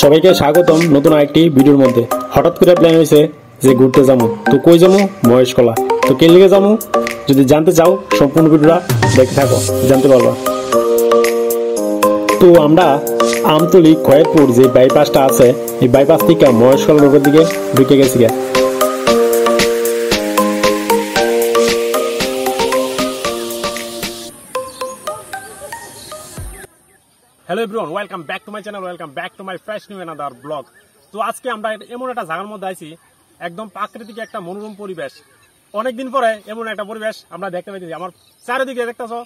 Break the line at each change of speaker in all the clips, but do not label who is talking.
সবাইকে স্বাগতম নতুন আরেকটি ভিডিওর মধ্যে। হঠাৎ করে প্ল্যান হয়েছে যে ঘুরতে যাবো, তো কই যাবো? মহেশকলা। তো কে লিগে যাবো যদি জানতে চাও সম্পূর্ণ ভিডিওটা দেখতে থাকো, জানতে পারবা। তো আমরা আমতলী খয়েরপুর যে বাইপাসটা আছে, এই বাইপাস থেকে মহেশকলা রোডের দিকে ঢুকে গেছি। Hello everyone, welcome back to my channel, welcome back to my fresh new another blog. তো আজকে আমরা এমন একটা জায়গার মধ্যে আছি, একদম প্রাকৃতিক একটা মনোরম পরিবেশ। অনেকদিন পরে এমন একটা পরিবেশ আমরা দেখতে পাইতেছি। আমার চারিদিকে দেখতেছো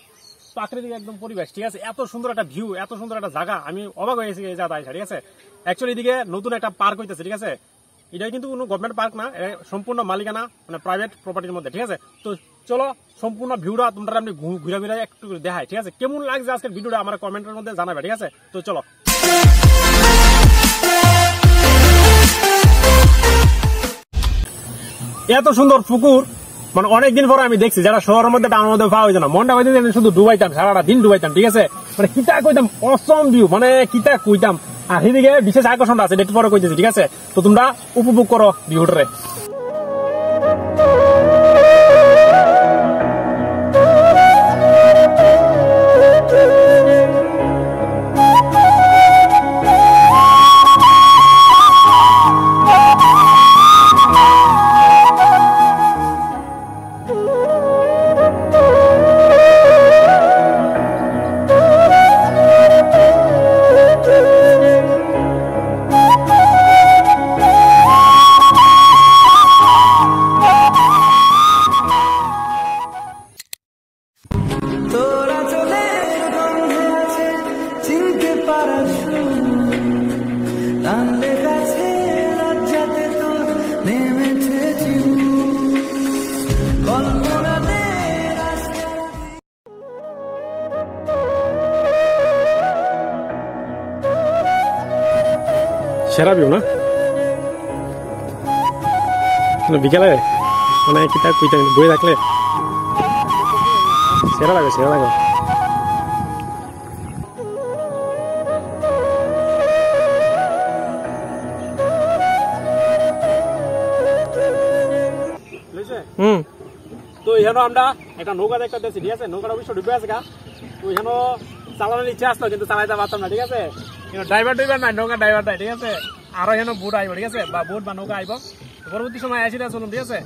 প্রাকৃতিক একদম পরিবেশ, ঠিক আছে? এত সুন্দর একটা ভিউ, এত সুন্দর একটা জায়গা, আমি অবাক হয়ে গেছি এই জায়গাটা, ঠিক আছে? অ্যাকচুয়ালি এদিকে নতুন একটা পার্ক হইতেছে, ঠিক আছে? এটা কিন্তু কোনো গভর্নমেন্ট পার্ক না, সম্পূর্ণ মালিকানা, মানে প্রাইভেট প্রপার্টির মধ্যে, ঠিক আছে? তো চলো সম্পূর্ণ ভিউটা তোমরা আমি ঘুরে ঘুরে একটু দেখাই, ঠিক আছে? কেমন লাগছে আজকের ভিডিওটা আমার কমেন্টের মধ্যে জানাবে, ঠিক আছে? তো চলো। এত সুন্দর পুকুর মানে অনেকদিন পরে আমি দেখছি, যারা শহরের মধ্যে টাউনের মধ্যে পাওয়া যায় না। মনটা হইতে শুধু ডুবাইতাম, সারাটা দিন ডুবাইতাম, ঠিক আছে? মানে কিতা কইতাম, অসম ভিউ, মানে কিতা কইতাম। আর সেদিকে বিশেষ আকর্ষণটা আছে, একটু পরে কইতেছি, ঠিক আছে? তো তোমরা উপভোগ করো ভিউটারে। সেরা ভিউ না? বিকালে মানে কিতাব কইতাম বই রাখলে সেরা লাগে, সেরা লাগে। তো এখানে আমরা একটা নৌকা দেখতে দেখছি, ঠিক আছে? নৌকাটা অবশ্য ডুবে আছে গা। তো এখানে চালানোর ইচ্ছা আসতো, কিন্তু চালাইতে পারতাম না, ঠিক আছে? ড্রাইভার নাই, নৌকা ড্রাইভার নাই, ঠিক আছে? আরো এখানে বোট আইব, ঠিক আছে? বা বোট বা নৌকা আইব পরবর্তী সময় আসি চলুন, ঠিক আছে?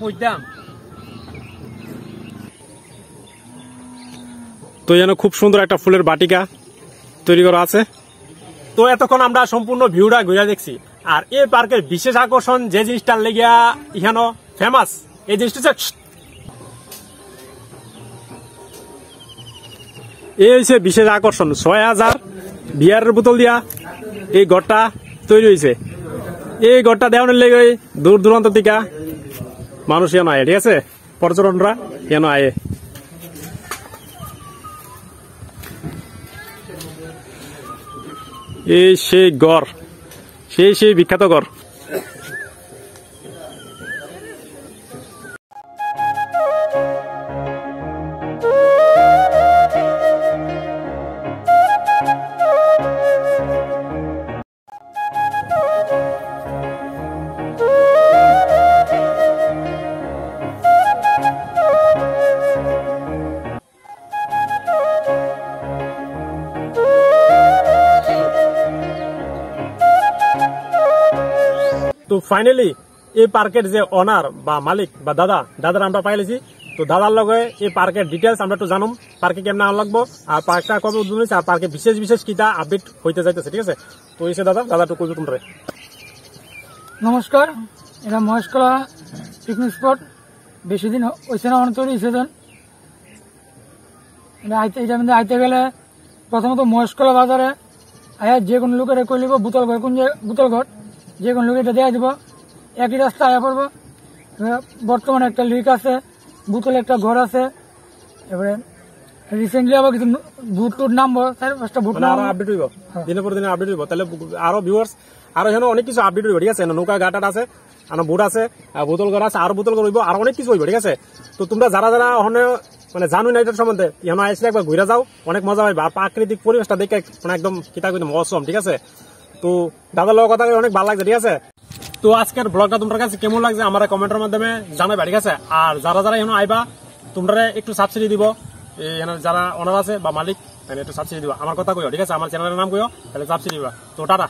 কইতাম তো যেন খুব সুন্দর একটা ফুলের বাটিকা তৈরি করা আছে। তো এতক্ষণ আমরা সম্পূর্ণ ভিউটা ঘুরে দেখছি। আর এই পার্কের বিশেষ আকর্ষণ যে জিনিসটার লেগিয়া এখানে ফেমাস, এই জিনিসটা এই হচ্ছে বিশেষ আকর্ষণ। ৬,০০০ বিয়ারের বোতল দিয়া এই ঘরটা তৈরি হয়েছে। এই ঘরটা দেওয়ানোর লেগে দূর দূরান্ত থেকে মানুষ এনে আয়ে, ঠিক আছে? পর্যটনরা এনে আয়ে। এই সেই গড়, সেই বিখ্যাত গড়। তো ফাইনালি এই পার্কের যে অনার বা মালিক বা দাদার আমরা পাইলেছি। তো দাদার লগে এই পার্কের ডিটেলস আমরা একটু জানুম, পার্কে কেমন আনা লাগবো, আর পার্কটা কবে উদ্বোধন হয়েছে, আর পার্কে বিশেষ কিটা আপডেট হইতে যাইতেছে, ঠিক আছে? তো এসে দাদা একটু কইবে তোমরা।
নমস্কার, এটা মহেশকলা পিকনিক স্পট। বেশি দিন হয়েছে না, অনেক তৈরি হয়েছে। এটা আইতে গেলে প্রথমত মহেশকলা বাজারে আয়া যে কোনো লোকের কই লিব বুতল ঘর, যে কোনো লোক এটা দেওয়া দিব। একই রাস্তা আয়া পড়বো। বর্তমানে একটা লিক আছে, বুতলে একটা ঘর আছে। এবারে রিসেন্টলি আবার কিছু বুট টুট নামবো, 4-5টা বুট
আরো আপডেট হইব, দিনের পর দিনে আপডেট হইব। তাহলে আরো ভিউয়ার্স আর এখানে অনেক কিছু আপডেট হইব, ঠিক আছে? নৌকা ঘাটাট আছে, আর বুট আছে, বোতল ঘর আছে, আর বোতল ঘর হইব, আর অনেক কিছু হইব, ঠিক আছে? তো তোমরা যারা যারা ওখানে মানে জানুই না এটার সম্বন্ধে, এখন আসলে একবার ঘুরে যাও, অনেক মজা পাইবা। আর প্রাকৃতিক পরিবেশটা দেখে মানে একদম কিতা কইতে মৌসুম, ঠিক আছে। তো দাদার লোক কথা অনেক ভালো লাগছে, ঠিক আছে। তো আজকের ব্লগটা তোমার কাছে কেমন লাগছে আমার কমেন্টের মাধ্যমে জানাইবা, ঠিক আছে। আর যারা যারা এখন আইবা তোমরা একটু সাবসিডি দিব, যারা ওনার আছে বা মালিক একটু সাবসিডি দিবা, আমার কথা কইও, ঠিক আছে। আমার চ্যানেলের নাম কইও, তাহলে সাবসিডি দিবা। তো টাটা।